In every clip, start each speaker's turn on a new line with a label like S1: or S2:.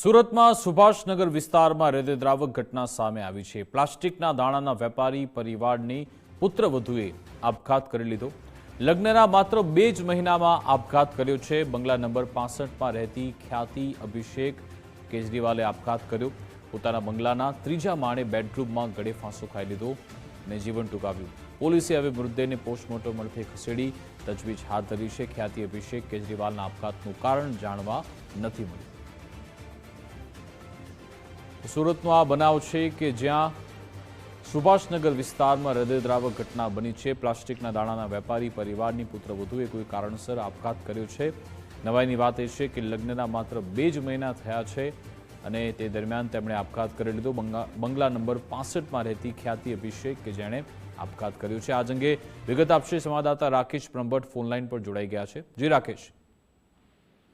S1: સુરતમાં સુભાષનગર વિસ્તારમાં હૃદયદ્રાવક ઘટના સામે આવી છે। પ્લાસ્ટિકના દાણાના વેપારી પરિવારની પુત્રવધુએ આપઘાત કરી લીધો। લગ્નના માત્ર 2 જ મહિનામાં આપઘાત કર્યો છે। બંગલા નંબર 65માં રહેતી ખ્યાતિ અભિષેક કેજરીવાલે આપઘાત કર્યો। પોતાના બંગલાના 3જા માળે બેડરૂમમાં ગળે ફાંસો ખાઈ લીધો અને જીવન ટૂંકાવ્યું। પોલીસે હવે મૃતદેહને પોસ્ટમોર્ટમ અર્થે ખસેડી તજવીજ હાથ ધરી છે। ખ્યાતિ અભિષેક કેજરીવાલના આપઘાતનું કારણ જાણવા નથી મળ્યું। સુરતનો આ બનાવ છે કે જ્યાં સુભાષનગર વિસ્તારમાં હૃદયદ્રાવક ઘટના બની છે। પ્લાસ્ટિકના દાણાના વેપારી પરિવારની પુત્રવધુએ કોઈ કારણસર આપઘાત કર્યો છે। નવાઈની વાત એ છે કે લગ્નના માત્ર 2 જ મહિના થયા છે અને તે દરમિયાન તેમણે આપઘાત કરી લીધો। બંગલા નંબર 65માં રહેતી ખ્યાતિ અભિષેક કે જેણે આપઘાત કર્યો છે। આ અંગે વિગત આપશે સંવાદદાતા રાકેશ બ્રહ્મભટ્ટ ફોનલાઈન પર જોડાઈ ગયા છે। જી રાકેશ।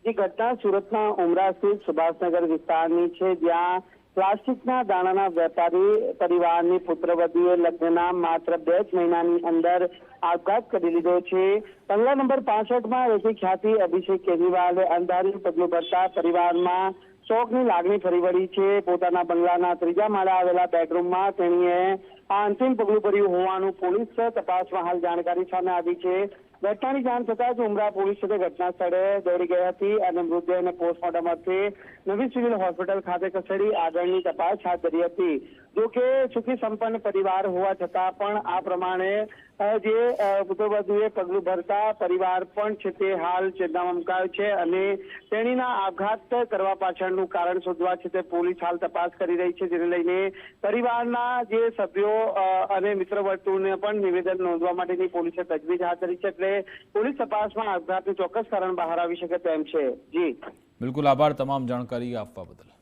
S2: ઘટના સુરતના ઉમરા સ્થિત સુભાષનગર વિસ્તારની છે, જ્યાં પ્લાસ્ટિકના દાણાના વેપારી પરિવારની પુત્રવધુએ લગ્નના માત્ર 2 જ મહિનાની અંદર આપઘાત કરી લીધો છે। બંગલા નંબર 65માં રહેતી ખ્યાતિ અભિષેક કેજરીવાલે અંધારિયું પગલું ભરતા પરિવારમાં શોકની લાગણી ફરી વળી છે। પોતાના બંગલાના 3જા માળે આવેલા બેડરૂમમાં તેણીએ આ અંતિમ પગલું ભર્યું હોવાનું પોલીસ તપાસમાં હાલ જાણકારી સામે આવી છે। ઘટનાની જાણ થતાં જ ઉમરા પોલીસ ઘટના સ્થળે દોડી ગઈ હતી અને મૃતદેહને પોસ્ટમોર્ટમ અર્થે નવી સિવિલ હોસ્પિટલ ખાતે ખસેડી આગળની તપાસ હાથ ધરી હતી। જોકે સુખી સંપન્ન પરિવાર હોવા છતાં પણ આ પ્રમાણે જે પુત્રવધુએ પગલું ભરતા પરિવાર પણ છે તે હાલ ચેતનામાં મુકાયો છે અને તેણીના આપઘાત કરવા પાછળનું કારણ શોધવા છે તે પોલીસ હાલ તપાસ કરી રહી છે, જેને લઈને પરિવારના જે સભ્યો અને મિત્રવર્તુને પણ નિવેદન નોંધવા માટેની પોલીસે તજવીજ હાથ ધરી છે। એટલે પોલીસ તપાસમાં આપઘાતનું ચોક્કસ કારણ બહાર આવી શકે તેમ છે। જી
S1: બિલકુલ, આભાર તમામ જાણકારી આપવા બદલ।